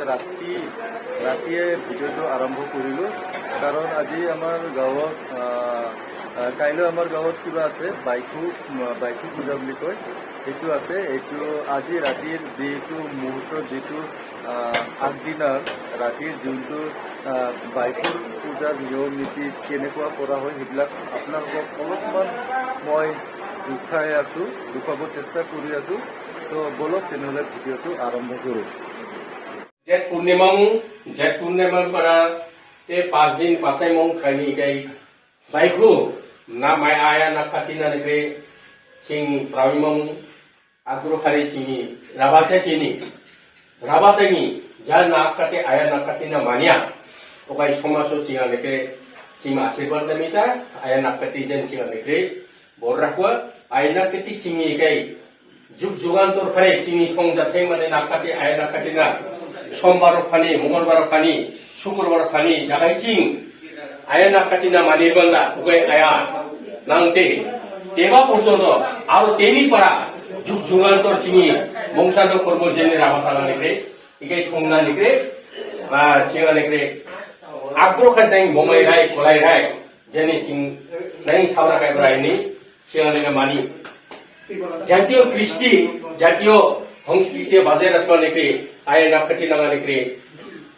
ৰাতিয়ে ভিডিঅ'টো আৰম্ভ কৰিলোঁ। কাৰণ আজি আমাৰ গাঁৱত কাইলৈ আমাৰ গাঁৱত কিবা আছে, বাইকু পূজা বুলি কয়, সেইটো আছে। এইটো আজি ৰাতিৰ যিটো মুহূৰ্তত, যিটো আগদিনাৰ ৰাতিৰ যোনটো বাইকুৰ পূজাৰ নিয়ম নীতি কেনেকুৱা কৰা হয়, সেইবিলাক আপোনালোকক অলপমান মই দেখুৱাব চেষ্টা কৰি আছোঁ। তো বলক তেনেহ'লে ভিডিঅ'টো আৰম্ভ কৰোঁ। জেঠ পূৰ্ণিমা para 5 दिन pasay mong kani kay baikhu na may aya na katina nagre ching prawimong agro khari chingi rabase chini rabatangi ja na kate aya na katina mania okay somaso chinga nagre ching asirwad namita aya na katijan chinga nagre borrakwa aya na kati chingi kay juk jugantor khari chingi songjathai mane na kate aya na katina সোমবার funny মঙ্গলবার funny শুক্রবার funny জাগাইচিং আয়া না কাটিনা মানির বান্দা ওকে আয়া নাংতে তেবা পর্যন্ত আরো তেনি পারা যুগ যুগান্তর চিনি বংশাদ কর্ম জেনে রামাতালা নিকরে ইকে সংনা নিকরে বা চিঙা নিকরে আগ্রহ খাই বোমাই রায় খোলাই রায় জেনে চিং নাই সাবরা কাই রায়নি চিঙা নিকে মানি জাতীয় কৃষ্টি জাতীয় সংস্কৃতি বাজে রাসমা নিকরে aya nakati nang alikri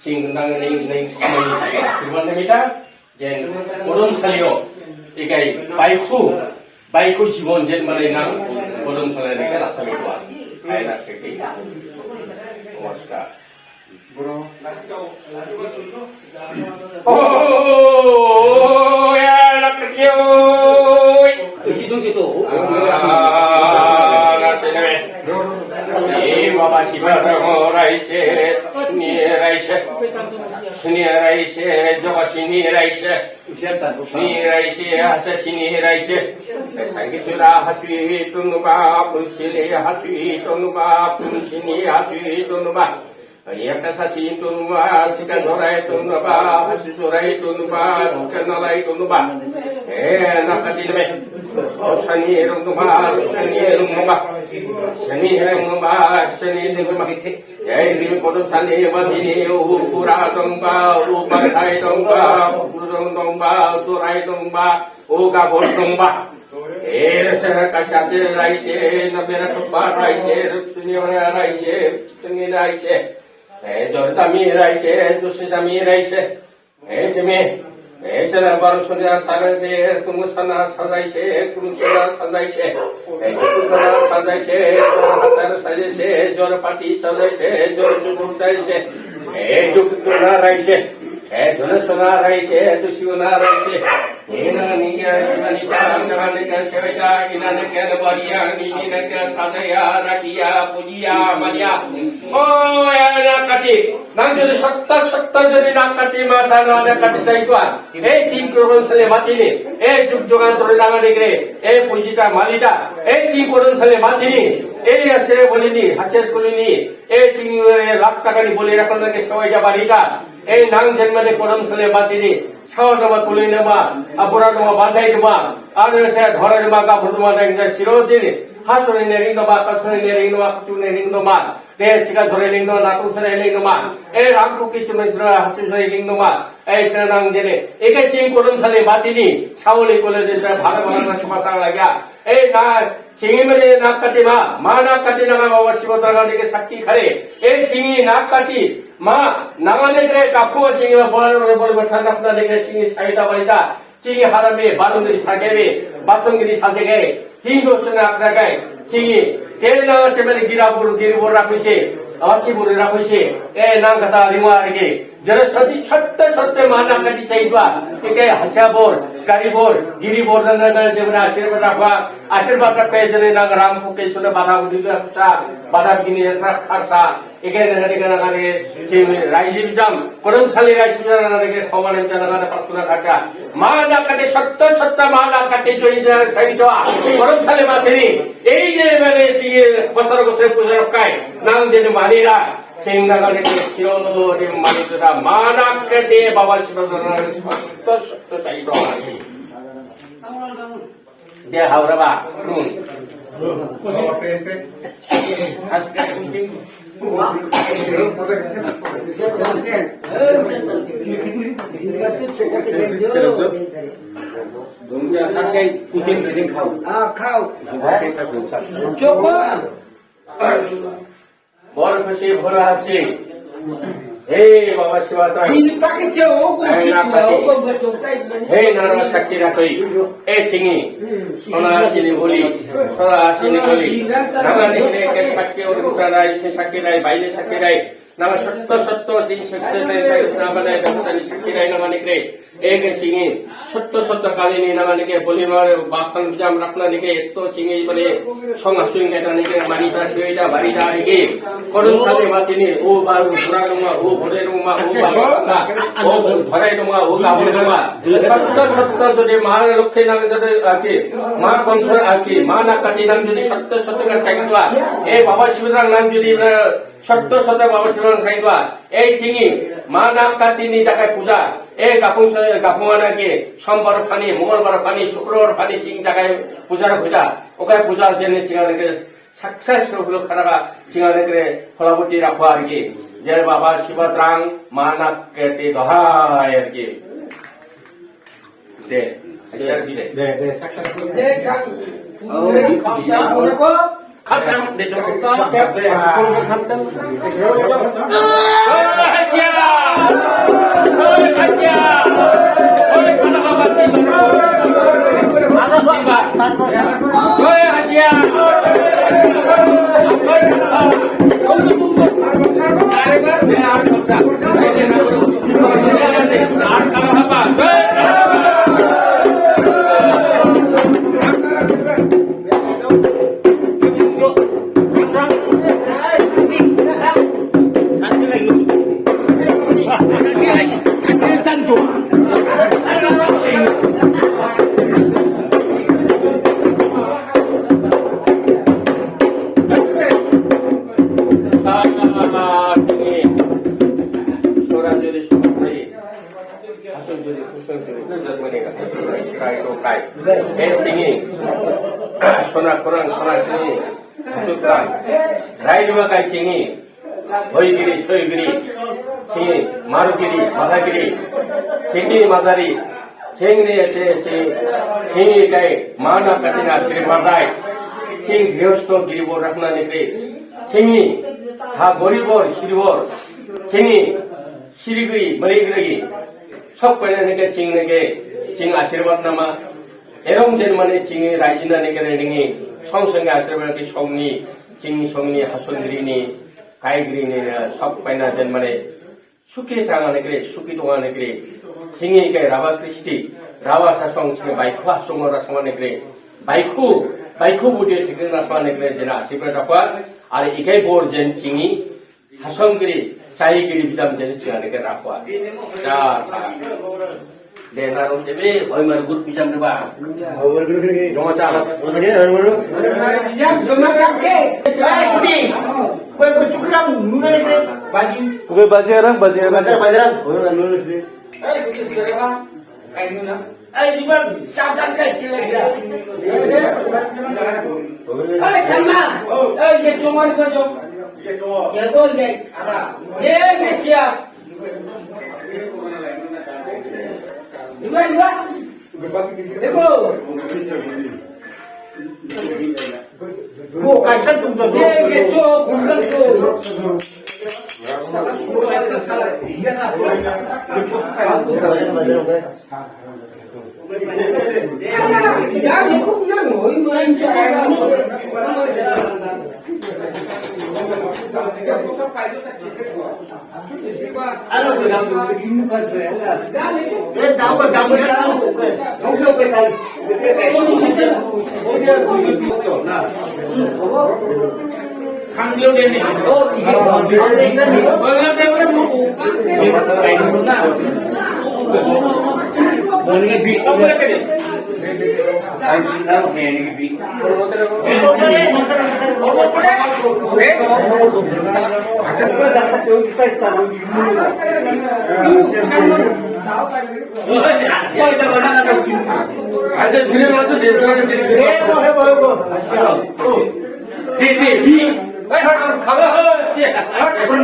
sing nang ning kumani namita jen bodon salio ikai baiku jibon jen malai nang bodon salai nika rasa mitwa aya nakati namaskar bro oh ya nakati oi situ Baba Shiva Raise, Shini Raise, Jogashini Raise, Shini Raise, Asashini Raise, Sangisura Hasri Tunuba, Pushili Hasri Tunuba, Pushini Hasri Tunuba, Yakasasi Tunuba, Sikazorai Tunuba, Hasurai Tunuba, Kanalai Tunuba, Nakatime, Oshani Runuba, Shani Runuba. Shani Rumba, Shani Rumba, Yazi Kodum Sani, Madini, Upura Domba, Upatai Domba, Udon Domba, Durai Domba, Uga Bodomba, Ersa Kasasi Raise, Nabera Kupa Raise, Sunira Raise, Sunni Raise, Jordami Raise, Tusami Raise, Esme. Esela barusuna salase kumusana salaise kumusana salaise kumusana salaise hatar salaise jor pati salaise jor chukuk salaise dukuna raise dhunasuna raise dushuna raise ina niya sanita nanika sevita ina nikya bariya nikya sadaya rakiya pujiya maria oh ya nakati nang jodi satta jodi nakati masana nakati chaitwa এই চিং করুন সালে মাতিনি এই যুগ যুগান্তরে নাগা দেখরে এই পুঁজিটা মালিটা এই চিং করুন সালে মাতিনি এই আছে বলিনি হাসের কুলিনি এই চিং লাখ টাকানি বলে রাখুন নাকি সবাই যা বাড়িটা এই নাং জন্মে করুন সালে মাতিনি ছাও নামা কুলি নামা আপুরা নামা বাঁধাই নামা আর সে ধরে নামা কাপড় নামা দেখে চিরদিন হাসরে নেরিং নামা কাসরে নেরিং নামা কুচু নেরিং নামা 내 지가 소리링 너 나도 소리링 너만 에 랑쿠키 시면서 하츠 소리링 너만 에 그나랑제네 이게 지금 고름 살리 마티니 차올리 꼴레데서 바라바라 시마상라기야 에 나 징이면에 낙까지마 마 낙까지나가 와와 시고다가 되게 삭기 가래 에 징이 낙까지 마 나가네 그래 까푸어 징이가 보라로 보고 탄납다 되게 징이 사이다 버리다 징이 하람이 바른들이 사계비 마성들이 사제게 징도 쓰나 아크라가이 징이 তেলনা চেমেলে গিরিবর রাখছে আশিবুর রাখছে এ নাম কথা রিমারগে যারা সত্যি সত্য মানা কাটি চাইবা একে হাসাবর কারিবর গিরিবর না যেমন আশীর্বাদ রাখবে জনে নাম রাম ফুকে শুনে বাধা উদিলা সা বাধা গিনি খারসা একে না গানে রাইজি বিজাম করম সালি রাইজি নাগে খমানে জানা প্রার্থনা কাটা মানা কাটে সত্য মানা কাটে চইদা চাইতো করম সালি মাতেনি এই যে মানে চিয়ে বছর পূজা রক্ষায় নাম যেন মানিরা সেই নাগালে চিরদরে মানিরা মানা কাটে বাবা শিবদানের সত্য চাইতো আছে দে হাওড়া বা রুন বড় খুশি ভরা আছে হে বাবা শিবাতাই হে নানা শক্তি রাখই এ চিঙি সোনা চিনি বলি সোনা চিনি বলি নানা নিকলে কে শক্তি और दूसरा राय से शक्ति राय বাইরে শক্তি রায় নামা সত্য সত্য তিন সত্য নামা রায় দেবতানি শক্তি রায় নামা নিকলে एक चिंगी ছোট্ট ছোট্ট কালিনী নামা নিকে বলি মার বাথন জাম রাখনা নিকে তো চিংড়ি বলে সংঘ সুইং এটা নিকে মানিতা সেটা বাড়িটা নিকে করুন সাথে মাতিনি ও বার ঘোরা রুমা ও ভরে রুমা ও বাবা ও ধরে রুমা ও গাবো রুমা সত্য সত্য যদি মা লক্ষ্মী নামে যদি আছে মা কঞ্চর আছে মা না কাটি নাম যদি সত্য সত্য করে চাইতোয়া এ বাবা শিবরাং নাম যদি সত্য সত্য বাবা শিবরাং চাইতোয়া এই চিংড়ি মা নাম কাটি নি জায়গায় পূজা এই গাপুমানাকে সোমবার পানি মঙ্গলবার পানি শুক্রবার পানি চিং জায়গায় পূজার পূজা ওখানে পূজার জন্য চিঙাদেরকে সাকসেস হলো খারাপ চিঙাদেরকে ফলাবতী রাখো আর কি যে বাবা শিবত্রাং মা নাম কেটে দহায় আর কি দে খাতাম দে সোনা কোরআন সোনা চিনি সুতরাং রাইজমা গাই চিনি হইগিরি সইগিরি চিনি মারুগিরি মাথাগিরি চিনি মাঝারি চিংড়ি আছে চিনি গাই মা না কাটিনা আশীর্বাদায় চিং গৃহস্থ গিরিব রাখনা নিকে চিনি হা গরিবর শিরিবর চিনি শিরিগিরি মরিগিরি সব কয়না নিকে চিং আশীর্বাদ নামা এরম যেন মানে চিঙে রাইজিনা নেকে রেডিঙে সঙ্গে আশীর্বাদ সংনি চিংনি সংনি হাসনগিরিনি কাইগিরিনি সব পাইনা যেন মানে সুখী থাকা নেকে সুখী দোয়া নেকে চিঙে কে রাবা কৃষ্টি রাবা শাসং সিংহে বাইখু আসং রাসমা নেকে বাইখু বুটে থেকে রাসমা নেকে যেন আশীর্বাদ রাখা আর ইকাই বোর যেন চিঙি হাসংগিরি চাইগিরি বিজাম যেন চিঙা নেকে রাখা Denarum jebe, oi margut pisam deba. Joma cakap. Joma cakap. Sudi. Kau cukuram nuna ni baji. Kau baji orang. Baji orang. Orang nuna sudi. Kain nuna. Di mana cacat kai sila dia. Sama. Ye cuma kau jom. Ye kau ni. Ye mecia. Dua. देखो वो कैसे तुम जो ये जो कुंडल को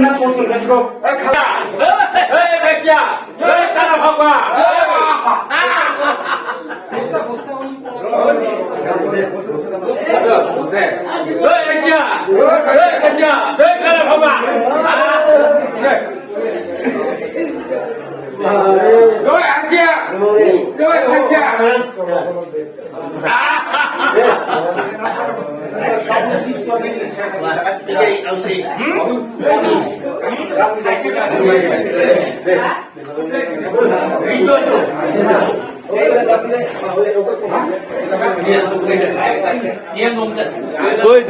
나 꽃을 가지고 에이 백시야 여기 따라 봐봐 에이 백시야 여기 따라 봐봐 너희 아시야 너희 아시야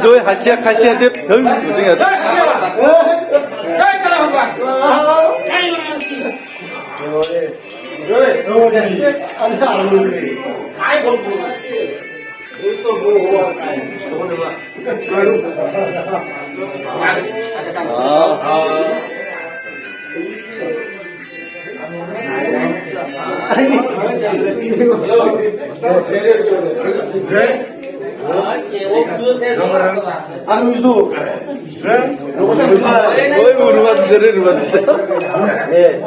저희 하시아한테 병 중에 거의 루마드 네.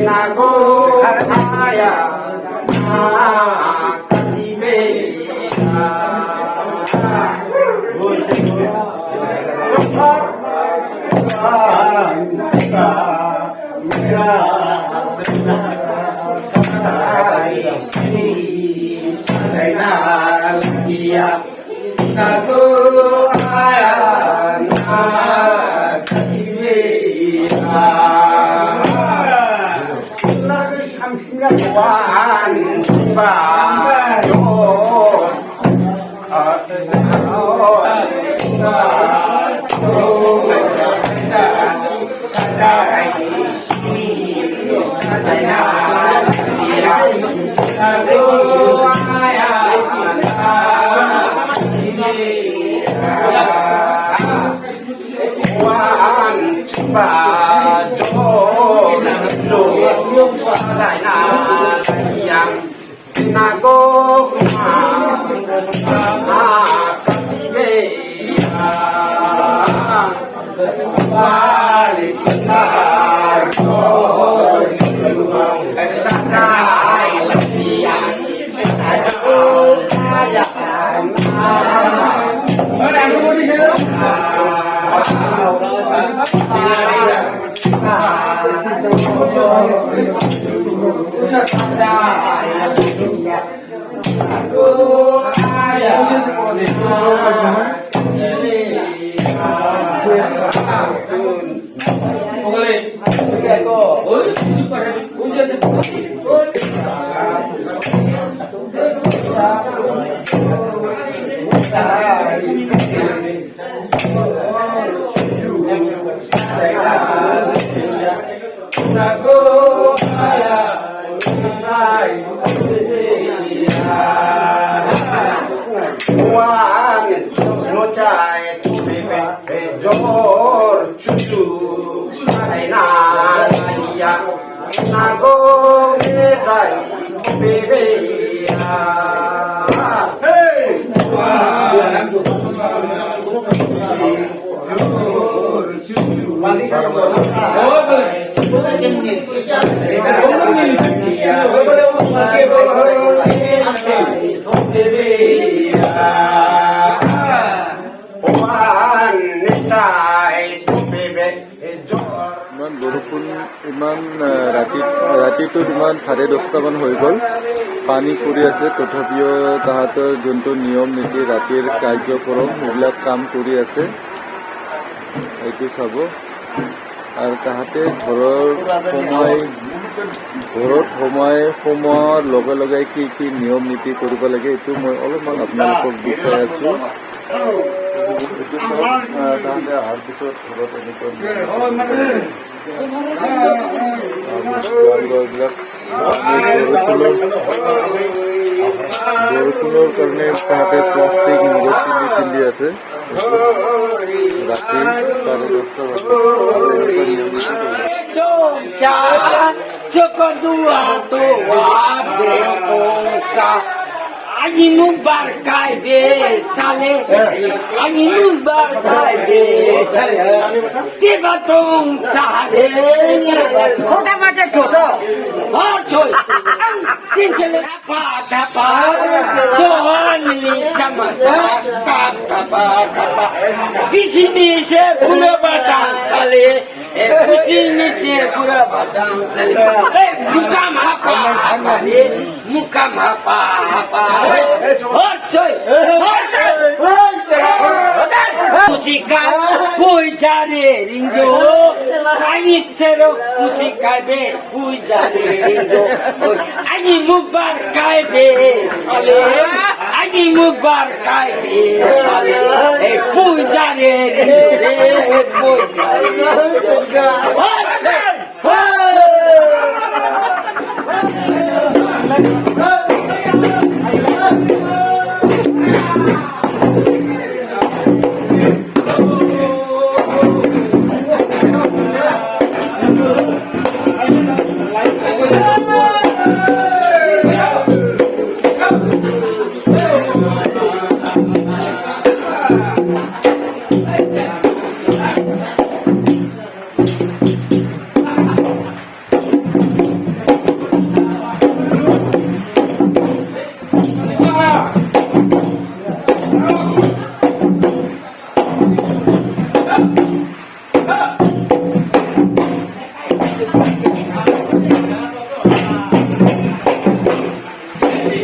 nago aya katibe nago aya katibe wan ba yo nago jor cucu saina ya nago jai bebe hey ইমান বৰষুণ ইমান ৰাতিটো ইমান 10:30 মান হৈ গ'ল পানী পৰি আছে তথাপিও তাহাঁতৰ যোনটো নিয়ম নীতি ৰাতিৰ কাৰ্যক্ৰম এইবিলাক কাম কৰি আছে এইটো চাব আৰু তাহাঁতে ঘৰত সোমোৱাৰ লগে লগে কি কি নিয়ম নীতি কৰিব লাগে এইটো মই অলপমান আপোনালোকক দেখুৱাই আছোঁ তাহাঁতে অহাৰ পিছত ঘৰত বৰষুণৰ কাৰণে তাহাঁতে প্লাষ্টিক মগজ পিন্ধি আছে ৰাতি 10:30 Angin nubar kai be sale, angin nubar kai be sale. Tiba tong sahade, kota macam kota. Oh coy, tincel apa apa, doan ni sama apa. Di sini saya pura batang sale, di sini saya pura batang sale. Bukan apa ni, bukan apa. Musika puijare rinjo ani chero musika be puijare rinjo ani mubar kai be sale ani mubar kai be sale e puijare rinjo puijare Hãy subscribe cho kênh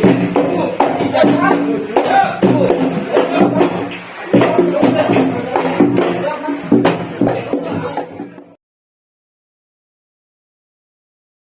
Ghiền Mì Gõ để không bỏ lỡ